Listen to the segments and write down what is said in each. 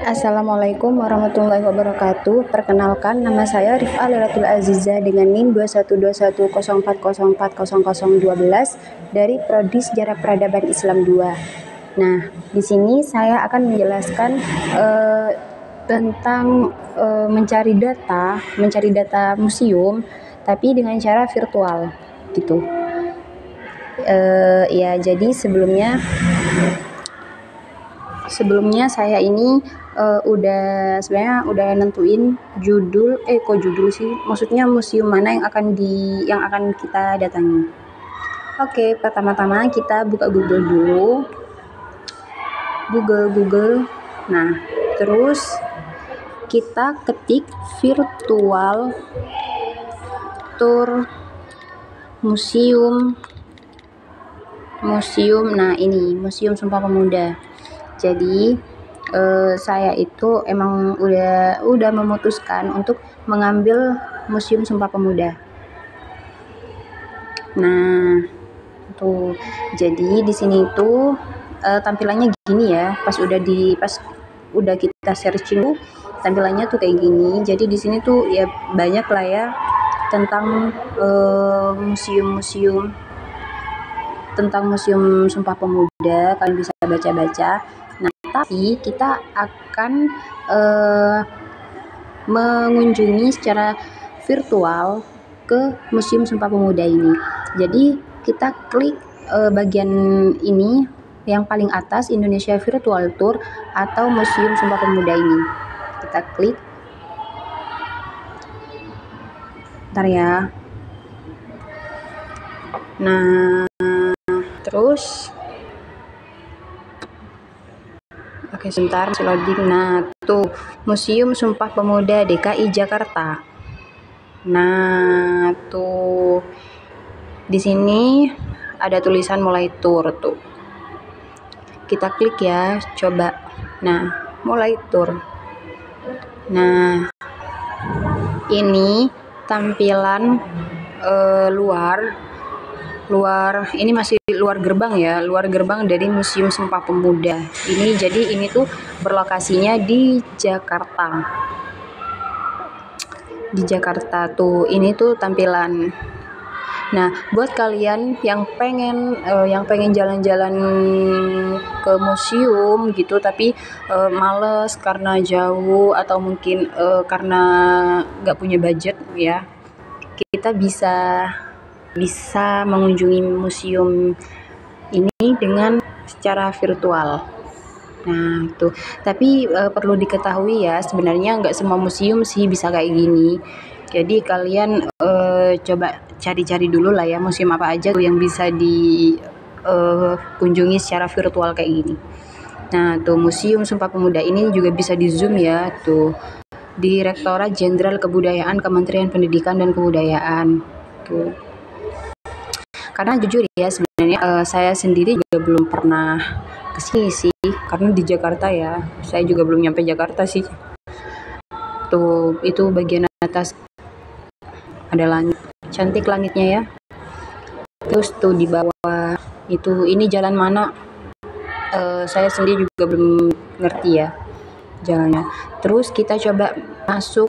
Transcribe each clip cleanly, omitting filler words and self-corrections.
Assalamualaikum warahmatullahi wabarakatuh. Perkenalkan, nama saya Rif'a Lailatul Aziza dengan NIM 212104040012 dari Prodi Sejarah Peradaban Islam 2. Nah, di sini saya akan menjelaskan tentang mencari data museum, tapi dengan cara virtual, gitu. Ya, jadi sebelumnya saya ini udah nentuin judul maksudnya museum mana yang akan kita datangi. Oke, pertama-tama kita buka Google dulu. Google. Nah, terus kita ketik virtual tour museum. Nah, ini Museum Sumpah Pemuda. Jadi saya itu emang udah memutuskan untuk mengambil Museum Sumpah Pemuda. Nah, tuh. Jadi di sini tuh tampilannya gini ya. Pas udah kita searching, tampilannya tuh kayak gini. Jadi di sini tuh ya banyak lah ya tentang museum Sumpah Pemuda. Kalian bisa baca-baca. Nah, tapi kita akan mengunjungi secara virtual ke Museum Sumpah Pemuda ini. Jadi kita klik bagian ini yang paling atas, Indonesia Virtual Tour atau Museum Sumpah Pemuda ini. Kita klik. Bentar ya. Nah, terus oke, sebentar masih loading. Nah, tuh Museum Sumpah Pemuda DKI Jakarta. Nah, tuh di sini ada tulisan mulai tour tuh. Kita klik ya, coba. Nah, mulai tour. Nah, ini tampilan luar ini masih luar gerbang ya, luar gerbang dari Museum Sumpah Pemuda ini. Jadi ini tuh berlokasinya di Jakarta tuh. Ini tuh tampilan. Nah, buat kalian yang pengen jalan-jalan ke museum gitu tapi males karena jauh atau mungkin karena nggak punya budget ya, kita bisa mengunjungi museum ini dengan secara virtual. Nah, itu. Tapi perlu diketahui ya, sebenarnya nggak semua museum sih bisa kayak gini. Jadi kalian coba cari-cari dulu lah ya, museum apa aja tuh yang bisa dikunjungi secara virtual kayak gini. Nah, tuh Museum Sumpah Pemuda ini juga bisa di zoom ya, tuh. Direktorat Jenderal Kebudayaan Kementerian Pendidikan dan Kebudayaan. Tuh. Karena jujur ya, sebenarnya saya sendiri juga belum pernah kesini sih, karena di Jakarta ya. Saya juga belum nyampe Jakarta sih. Tuh, itu bagian atas ada langit, cantik langitnya ya. Terus tuh di bawah ini jalan mana? Saya sendiri juga belum ngerti ya jalannya. Terus kita coba masuk.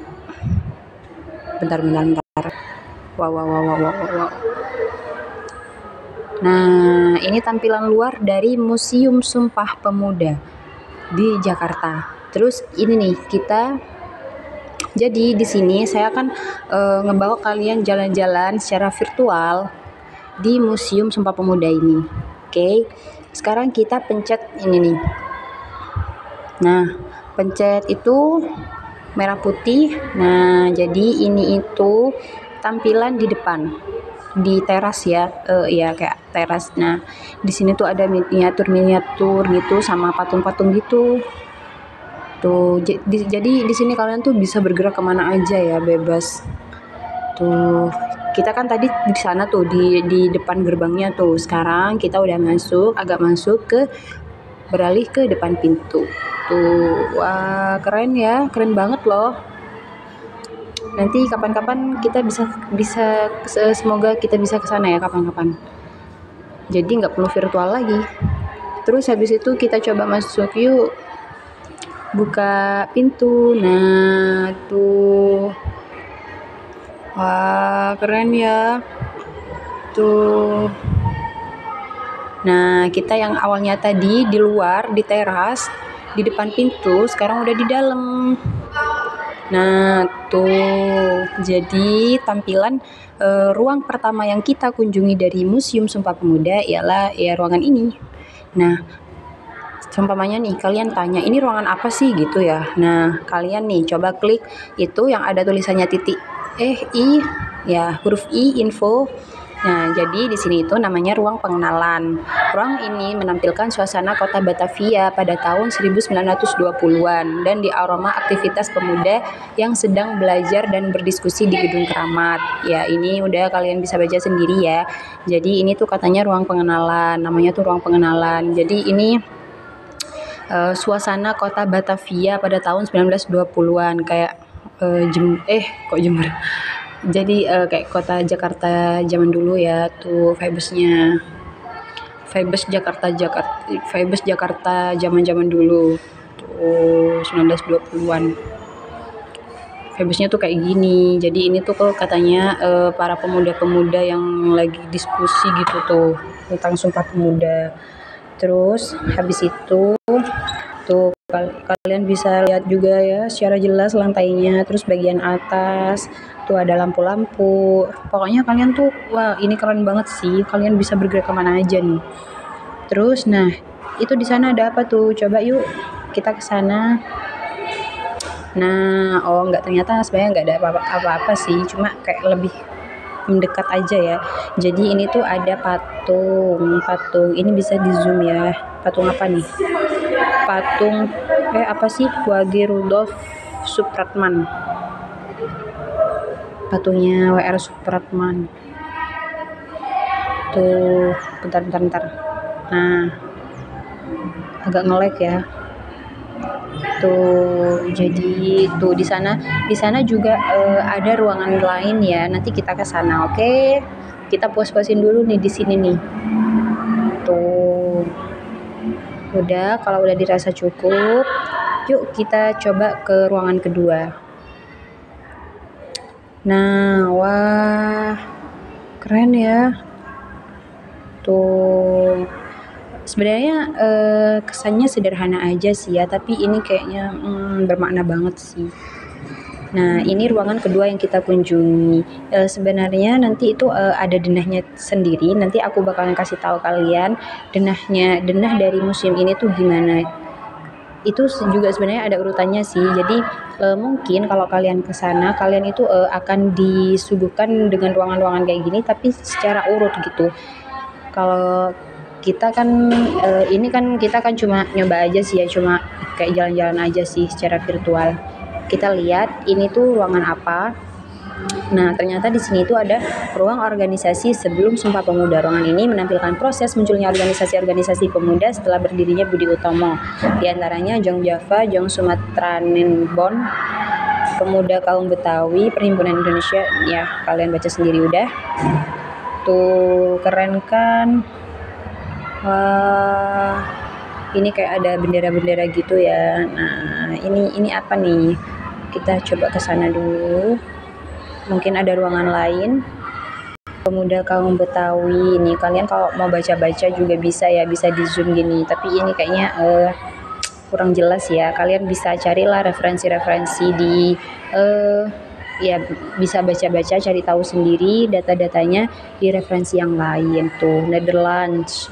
Bentar. Wow. Nah, ini tampilan luar dari Museum Sumpah Pemuda di Jakarta. Terus ini nih, jadi di sini saya akan ngebawa kalian jalan-jalan secara virtual di Museum Sumpah Pemuda ini. Oke. Sekarang kita pencet ini nih. Nah, pencet itu merah putih. Nah, jadi ini itu tampilan di depan. Di teras ya, ya kayak teras. Nah, di sini tuh ada miniatur gitu sama patung-patung gitu. Tuh, jadi di sini kalian tuh bisa bergerak kemana aja ya, bebas. Tuh, kita kan tadi di sana tuh di depan gerbangnya tuh. Sekarang kita udah beralih ke depan pintu. Tuh, wah keren ya, keren banget loh. Nanti kapan-kapan kita bisa semoga kita bisa ke sana ya kapan-kapan. Jadi nggak perlu virtual lagi. Terus habis itu kita coba masuk yuk buka pintu. Nah, tuh. Wah, keren ya. Tuh. Nah, kita yang awalnya tadi di luar, di teras, di depan pintu, sekarang udah di dalam. Nah, tuh. Jadi, tampilan ruang pertama yang kita kunjungi dari Museum Sumpah Pemuda ialah ya ruangan ini. Nah, seumpamanya nih kalian tanya ini ruangan apa sih gitu ya. Nah, kalian nih coba klik itu yang ada tulisannya titik I ya, huruf I info. Nah, jadi di sini itu namanya ruang pengenalan. Ruang ini menampilkan suasana kota Batavia pada tahun 1920-an dan diaroma aktivitas pemuda yang sedang belajar dan berdiskusi di gedung keramat. Ya, ini udah kalian bisa baca sendiri ya. Jadi ini tuh katanya ruang pengenalan, namanya tuh ruang pengenalan. Jadi ini suasana kota Batavia pada tahun 1920-an kayak kok Jember. Jadi kayak kota Jakarta zaman dulu ya, tuh vibes-nya. Vibes Jakarta zaman-zaman dulu. Tuh 1920-an. Vibes-nya tuh kayak gini. Jadi ini tuh katanya para pemuda-pemuda yang lagi diskusi gitu tuh tentang Sumpah Pemuda. Terus habis itu tuh kalian bisa lihat juga ya secara jelas lantainya, terus bagian atas tuh ada lampu-lampu. Pokoknya kalian tuh wah ini keren banget sih, kalian bisa bergerak kemana aja nih. Terus nah itu di sana ada apa tuh, coba yuk kita ke sana. Nah ternyata sebenarnya nggak ada apa-apa sih, cuma kayak lebih mendekat aja ya. Jadi ini tuh ada patung ini bisa di zoom ya. Patung apa nih? Patung apa sih? Wage Rudolf Supratman. Patungnya WR Supratman. Tuh, bentar. Nah, agak nge-lag ya. Tuh, jadi tuh di sana juga ada ruangan lain ya. Nanti kita ke sana, oke? Kita puas-puasin dulu nih di sini nih. Tuh. Udah, kalau udah dirasa cukup, yuk kita coba ke ruangan kedua. Nah, wah, keren ya. Tuh, sebenarnya kesannya sederhana aja sih ya, tapi ini kayaknya bermakna banget sih. Nah, ini ruangan kedua yang kita kunjungi. Sebenarnya nanti itu ada denahnya sendiri. Nanti aku bakalan kasih tahu kalian denah dari museum ini tuh gimana. Itu juga sebenarnya ada urutannya sih. Jadi mungkin kalau kalian ke sana, kalian itu akan disuguhkan dengan ruangan-ruangan kayak gini, tapi secara urut gitu. Kalau kita kan ini kan kita kan cuma nyoba aja sih ya, cuma kayak jalan-jalan aja sih secara virtual. Kita lihat ini tuh ruangan apa. Nah, ternyata di sini itu ada ruang organisasi sebelum Sumpah Pemuda. Ruangan ini menampilkan proses munculnya organisasi-organisasi pemuda setelah berdirinya Budi Utomo. Di antaranya Jong Java, Jong Sumatranenbon, Pemuda Kaum Betawi, Perhimpunan Indonesia. Ya, kalian baca sendiri udah. Tuh, keren kan? Wah, ini kayak ada bendera-bendera gitu ya. Nah, ini apa nih? Kita coba ke sana dulu. Mungkin ada ruangan lain. Pemuda Kaum Betawi. Nih, kalian kalau mau baca-baca juga bisa ya, bisa di zoom gini. Tapi ini kayaknya kurang jelas ya. Kalian bisa carilah referensi-referensi di ya bisa baca-baca, cari tahu sendiri data-datanya di referensi yang lain tuh. Netherlands,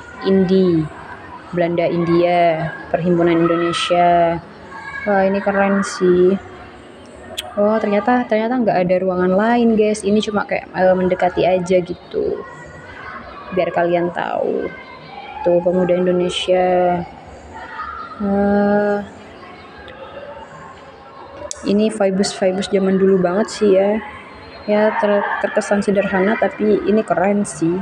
Belanda, India, Perhimpunan Indonesia. Wah, ini keren sih. Oh, ternyata nggak ada ruangan lain, guys. Ini cuma kayak mendekati aja gitu. Biar kalian tahu. Tuh, Pemuda Indonesia. Ini vibes zaman dulu banget sih ya. Ya, terkesan sederhana tapi ini keren sih.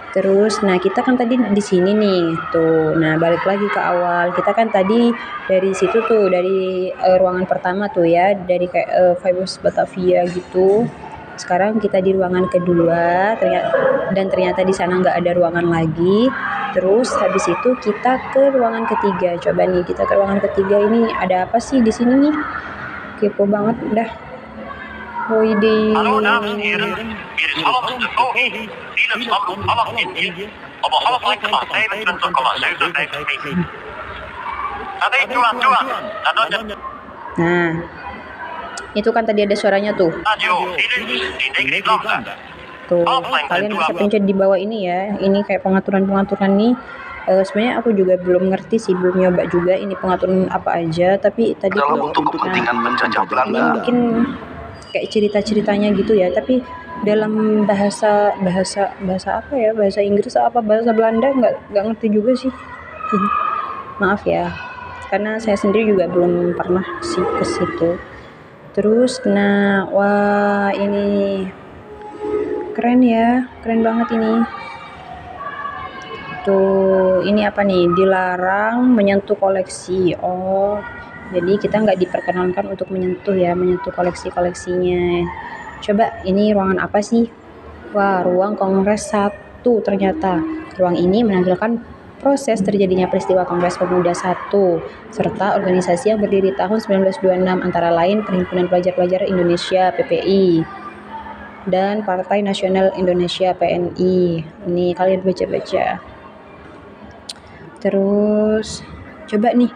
Terus, nah kita kan tadi di sini nih, tuh. Nah, balik lagi ke awal. Kita kan tadi dari situ tuh, dari ruangan pertama tuh ya, dari kayak vibes Batavia gitu. Sekarang kita di ruangan kedua, ternyata di sana nggak ada ruangan lagi. Terus habis itu kita ke ruangan ketiga. Coba nih kita ke ruangan ketiga, ini ada apa sih di sini nih? Kepo banget dah. Widih. Hallo dames en heren, hier is Hans de Vogel, dienend van Toevallig Indië, op een golflengte van 25,75 meter. Tadi tuan-tuan, Nah, itu kan tadi ada suaranya tuh. radio ini di negeri Belanda. Tuh, kalian bisa pencet di bawah ini ya. Ini kayak pengaturan-pengaturan nih. Sebenarnya aku juga belum ngerti sih, belum nyoba juga ini pengaturan apa aja. Tapi tadi dalam tuh, untuk kepentingan penjajah ini Belanda. mungkin kayak cerita-ceritanya gitu ya. Tapi dalam bahasa apa ya? Bahasa Inggris apa bahasa Belanda nggak ngerti juga sih. Maaf ya, karena saya sendiri juga belum pernah sih ke situ. Terus, nah, wah ini keren ya, keren banget ini. Tuh, ini apa nih? Dilarang menyentuh koleksi. Oh, jadi kita nggak diperkenankan untuk menyentuh koleksi-koleksinya. Coba, ini ruangan apa sih? Wah, ruang Kongres 1 ternyata. Ruang ini menampilkan proses terjadinya peristiwa Kongres Pemuda 1 serta organisasi yang berdiri tahun 1926, antara lain Perhimpunan Pelajar-Pelajar Indonesia (PPI) dan Partai Nasional Indonesia (PNI). Ini kalian baca-baca. Terus coba nih,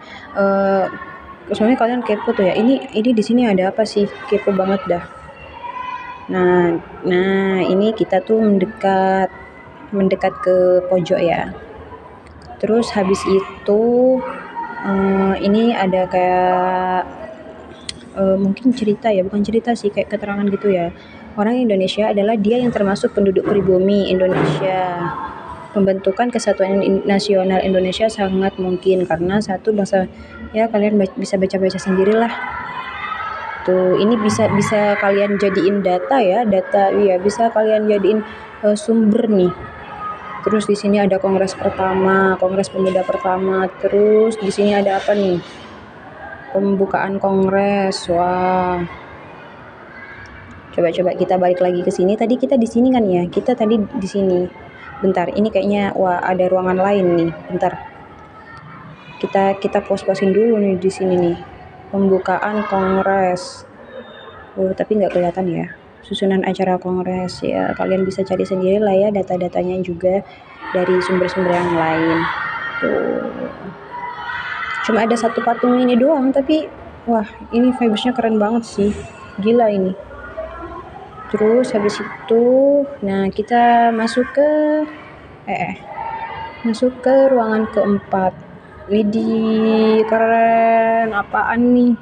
soalnya kalian kepo tuh ya. Ini di sini ada apa sih? Kepo banget dah. Nah, ini kita tuh mendekat ke pojok ya. Terus habis itu ini ada kayak mungkin cerita ya, bukan cerita sih, kayak keterangan gitu ya. Orang Indonesia adalah dia yang termasuk penduduk pribumi Indonesia. Pembentukan kesatuan nasional Indonesia sangat mungkin karena satu bangsa. Ya, kalian bisa baca-baca sendirilah. Tuh, ini bisa kalian jadiin data ya, bisa kalian jadiin sumber nih. Terus di sini ada Kongres pertama, Kongres Pemuda pertama. Terus di sini ada apa nih? Pembukaan Kongres. Wah. Coba kita balik lagi ke sini. Tadi kita di sini kan ya? Kita tadi di sini. Bentar, ini kayaknya ada ruangan lain nih. Bentar. Kita pos-posin dulu nih di sini nih. Pembukaan Kongres. Oh, tapi nggak kelihatan ya. Susunan acara Kongres ya. Kalian bisa cari sendiri lah ya data-datanya juga dari sumber-sumber yang lain. Tuh. Cuma ada satu patung ini doang, tapi wah, ini vibes-nya keren banget sih. Gila ini. Terus habis itu, nah kita masuk ke ruangan keempat. Widih, keren. Apaan nih?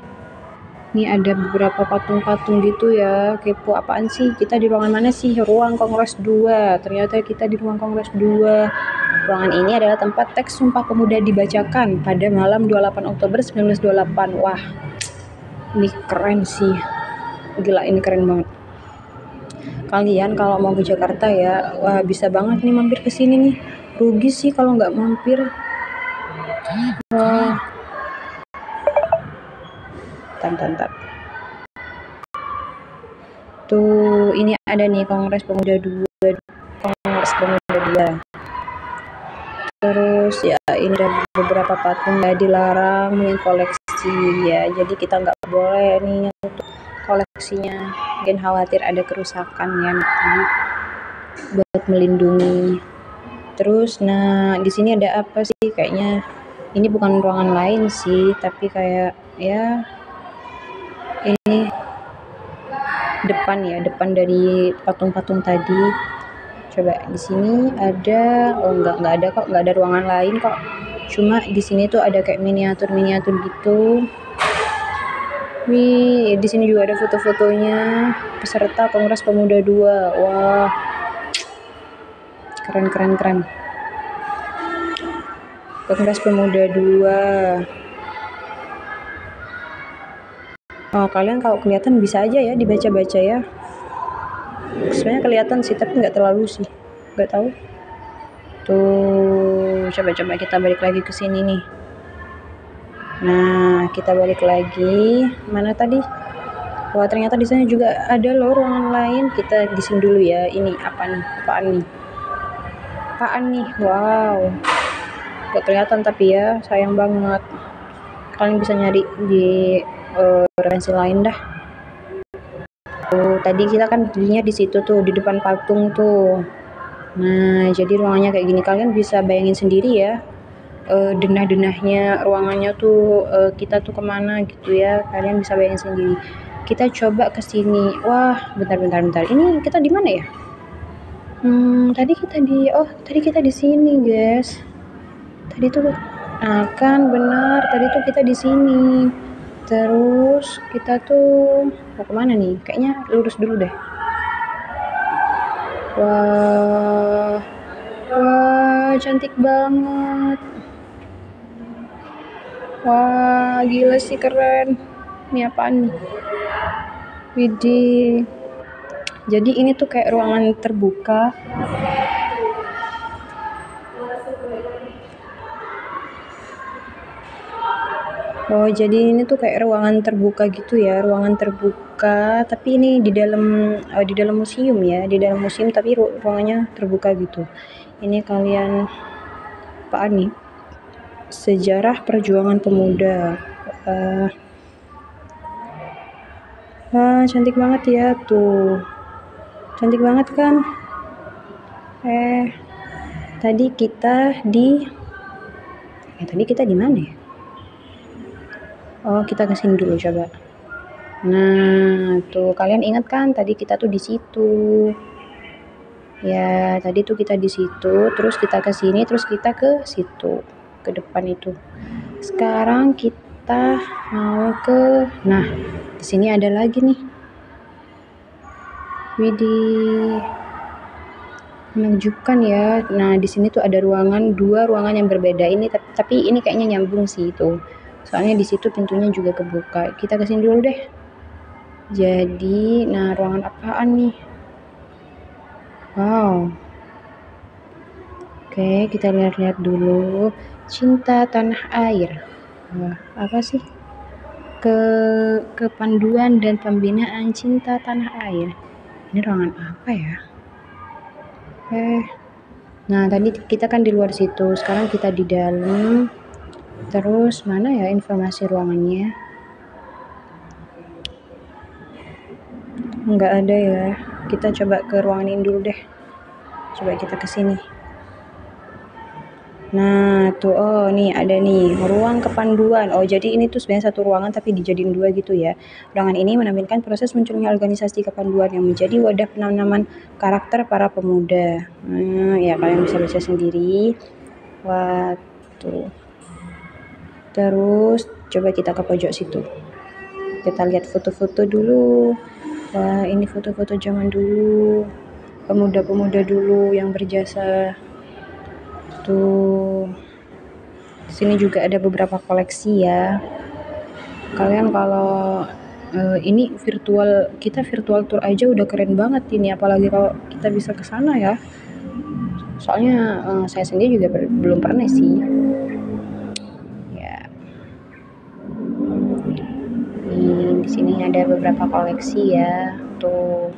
Ini ada beberapa patung-patung gitu ya. Kepo, apaan sih? Kita di ruangan mana sih? Ruang Kongres 2. Ternyata kita di ruang Kongres 2. Ruangan ini adalah tempat teks Sumpah Pemuda dibacakan pada malam 28 Oktober 1928. Wah, ini keren sih. Gila, ini keren banget. Kalian kalau mau ke Jakarta ya, wah bisa banget nih mampir ke sini nih. Rugi sih kalau nggak mampir. Wah. Bentar. Tuh, ini ada nih Kongres Pemuda 2. Terus ya ini ada beberapa patung ya, dilarang koleksi ya. Jadi kita nggak boleh nih untuk koleksinya. Mungkin khawatir ada kerusakan ya nanti, buat melindungi. Terus nah di sini ada apa sih? Kayaknya ini bukan ruangan lain sih, tapi kayak ya ini depan dari patung-patung tadi. Coba di sini ada, oh nggak ada kok, nggak ada ruangan lain kok. Cuma di sini tuh ada kayak miniatur gitu. Wih, di sini juga ada foto-fotonya peserta Kongres Pemuda 2. Wah, keren. Kongres Pemuda 2. Oh, kalian kalau kelihatan bisa aja ya dibaca-baca ya. Sebenarnya kelihatan sih, tapi nggak terlalu sih. Nggak tahu. Tuh, coba kita balik lagi ke sini nih. Nah, kita balik lagi. Mana tadi? Wah, ternyata di sana juga ada loh ruangan lain. Kita di sini dulu ya. Ini apaan nih? Wow. gak kelihatan tapi ya sayang banget. Kalian bisa nyari di referensi lain dah. Tadi kita kan berdirinya di situ tuh, di depan patung tuh. Nah, jadi ruangannya kayak gini. Kalian bisa bayangin sendiri ya, denah-denahnya ruangannya tuh, kita tuh kemana gitu ya. Kalian bisa bayangin sendiri. Kita coba ke sini. Wah, bentar. Ini kita di mana ya? Tadi kita di sini, guys. Tadi tuh, kan benar. Tadi tuh kita di sini. Terus kita tuh mau kemana nih? Kayaknya lurus dulu deh. Wah, cantik banget. Wah, gila sih, keren. Ini apaan nih? Widih. Jadi ini tuh kayak ruangan terbuka. Oh, jadi ini tuh kayak ruangan terbuka gitu ya, ruangan terbuka. Tapi ini di dalam museum ya, di dalam museum tapi ruangannya terbuka gitu. Ini kalian apaan nih? Sejarah Perjuangan Pemuda. Cantik banget ya tuh. Cantik banget kan? Tadi kita di mana ya? Oh, kita kesini dulu coba. Nah, tuh kalian ingat kan tadi kita tuh di situ. Ya, tadi tuh kita di situ, terus kita ke sini, terus kita ke situ, ke depan itu. Sekarang kita mau nah, di sini ada lagi nih. Widih, menakjubkan ya. Nah, di sini tuh ada dua ruangan yang berbeda ini, tapi ini kayaknya nyambung sih itu. Soalnya di situ pintunya juga kebuka. Kita kesini dulu deh. Jadi, nah ruangan apaan nih? Wow. Oke, kita lihat-lihat dulu. Cinta Tanah Air. Wah, apa sih? Kepanduan dan Pembinaan Cinta Tanah Air. Ini ruangan apa ya? Nah, tadi kita kan di luar situ. Sekarang kita di dalam. Terus mana ya informasi ruangannya? Nggak ada ya. Kita coba ke ruangan ini dulu deh. Coba kita ke sini. Nah, tuh nih ada nih ruang kepanduan. Oh, jadi ini tuh sebenarnya satu ruangan tapi dijadiin dua gitu ya. Ruangan ini menampilkan proses munculnya organisasi kepanduan yang menjadi wadah penanaman karakter para pemuda. Ya kalian bisa baca sendiri. Wah, tuh. Terus coba kita ke pojok situ. Kita lihat foto-foto dulu. Wah, ini foto-foto zaman dulu. Pemuda-pemuda dulu yang berjasa. Tuh. Sini juga ada beberapa koleksi ya. Kalian kalau ini kita virtual tour aja udah keren banget ini, apalagi kalau kita bisa ke sana ya. Soalnya saya sendiri juga belum pernah sih. Ya. Di sini ada beberapa koleksi ya. Tuh.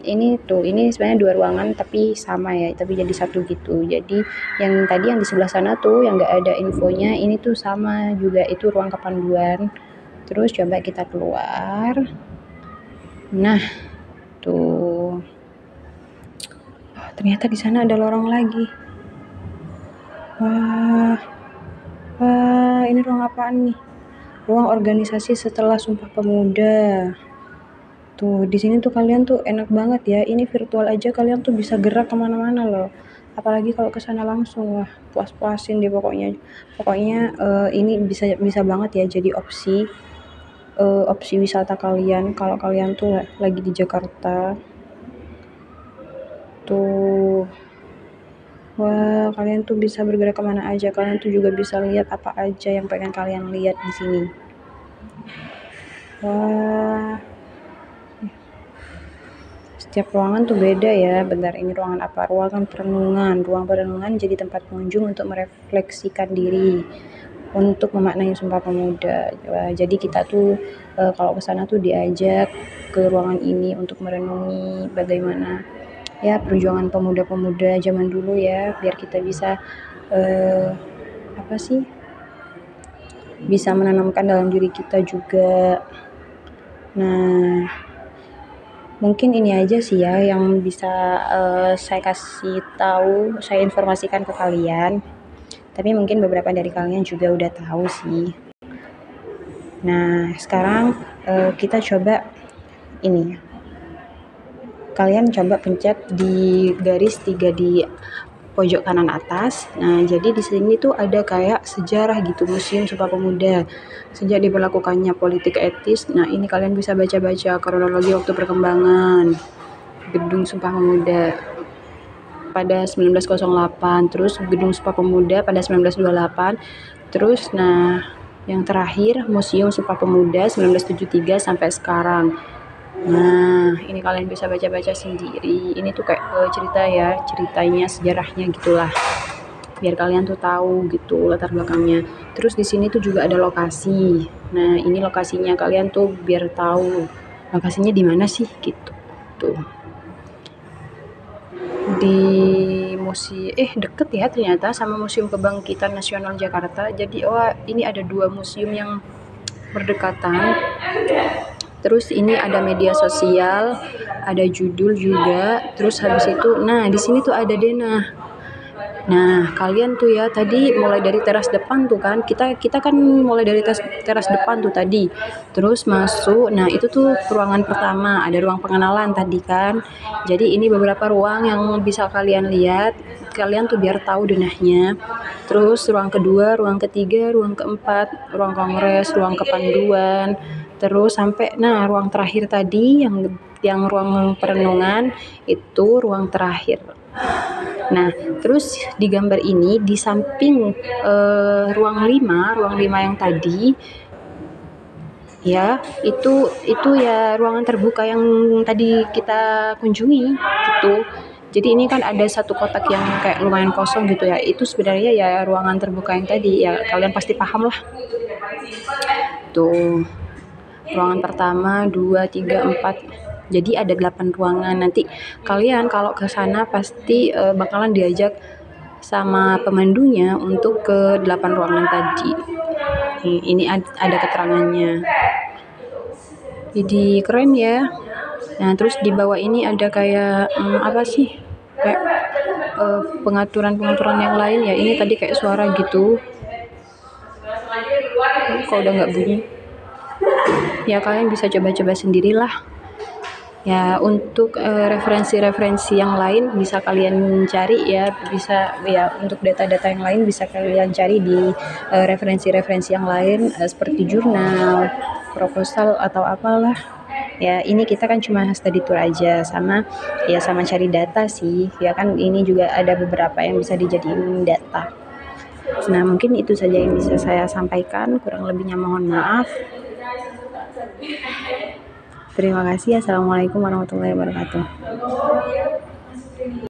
Ini sebenarnya dua ruangan tapi sama ya, tapi jadi satu gitu. Jadi yang tadi yang di sebelah sana tuh yang nggak ada infonya, ini tuh sama juga, itu ruang kepanduan. Terus coba kita keluar. Nah, tuh. Ternyata di sana ada lorong lagi. Wah, ini ruang apaan nih? Ruang organisasi setelah Sumpah Pemuda. Tuh, di sini tuh kalian tuh enak banget ya. Ini virtual aja kalian tuh bisa gerak kemana-mana loh. Apalagi kalau kesana langsung, wah puas-puasin deh pokoknya. Pokoknya ini bisa banget ya jadi opsi wisata kalian kalau kalian tuh lagi di Jakarta. Tuh, wah kalian tuh bisa bergerak kemana aja. Kalian tuh juga bisa lihat apa aja yang pengen kalian lihat di sini. Wah. Setiap ruangan tuh beda ya. Bentar, ini ruangan apa? Ruangan perenungan. Ruang perenungan jadi tempat pengunjung untuk merefleksikan diri, untuk memaknai Sumpah Pemuda. Jadi kita tuh kalau ke sana tuh diajak ke ruangan ini untuk merenungi bagaimana ya perjuangan pemuda-pemuda zaman dulu ya, biar kita bisa bisa menanamkan dalam diri kita juga. Nah, mungkin ini aja sih ya yang bisa saya kasih tahu, saya informasikan ke kalian. Tapi mungkin beberapa dari kalian juga udah tahu sih. Nah, sekarang kita coba ini. Kalian coba pencet di garis 3 di pojok kanan atas. Nah, jadi di sini tuh ada kayak sejarah gitu, Museum Sumpah Pemuda. Sejak diberlakukannya politik etis. Nah, ini kalian bisa baca-baca kronologi waktu perkembangan Gedung Sumpah Pemuda pada 1908, terus Gedung Sumpah Pemuda pada 1928. Terus yang terakhir Museum Sumpah Pemuda 1973 sampai sekarang. Nah, ini kalian bisa baca-baca sendiri. Ini tuh kayak ceritanya, sejarahnya gitulah. Biar kalian tuh tahu gitu latar belakangnya. Terus di sini tuh juga ada lokasi. Nah, ini lokasinya, kalian tuh biar tahu lokasinya di mana sih gitu. Tuh. Di deket ya ternyata sama Museum Kebangkitan Nasional Jakarta. Jadi ini ada 2 museum yang berdekatan. Terus ini ada media sosial, ada judul juga. Terus habis itu, di sini tuh ada denah. Nah, kalian tuh ya tadi mulai dari teras depan tuh kan, kita kan mulai dari teras depan tuh tadi. Terus masuk, itu tuh ruangan pertama, ada ruang pengenalan tadi kan. Jadi ini beberapa ruang yang bisa kalian lihat. Kalian tuh biar tahu denahnya. Terus ruang kedua, ruang ketiga, ruang keempat, ruang kongres, ruang kepanduan. Terus sampai ruang terakhir tadi yang ruang perenungan itu ruang terakhir. Nah, terus di gambar ini di samping ruang 5 yang tadi ya, itu ya ruangan terbuka yang tadi kita kunjungi gitu. Jadi ini kan ada satu kotak yang kayak lumayan kosong gitu ya. Itu sebenarnya ya ruangan terbuka yang tadi ya, kalian pasti paham lah. Tuh. Ruangan pertama, 2, 3, 4. Jadi ada 8 ruangan. Nanti kalian kalau ke sana pasti bakalan diajak sama pemandunya untuk ke 8 ruangan tadi. Ini ada keterangannya. Jadi keren ya. Nah, terus di bawah ini ada kayak kayak pengaturan yang lain ya. Ini tadi kayak suara gitu. Kok udah nggak bunyi? Ya kalian bisa coba-coba sendirilah. Ya untuk referensi-referensi yang lain bisa kalian cari ya, untuk data-data yang lain bisa kalian cari di referensi-referensi yang lain seperti jurnal, proposal atau apalah. Ya ini kita kan cuma study tour aja sama cari data sih. Ya kan ini juga ada beberapa yang bisa dijadiin data. Nah, mungkin itu saja yang bisa saya sampaikan, kurang lebihnya mohon maaf. Terima kasih. Assalamualaikum warahmatullahi wabarakatuh.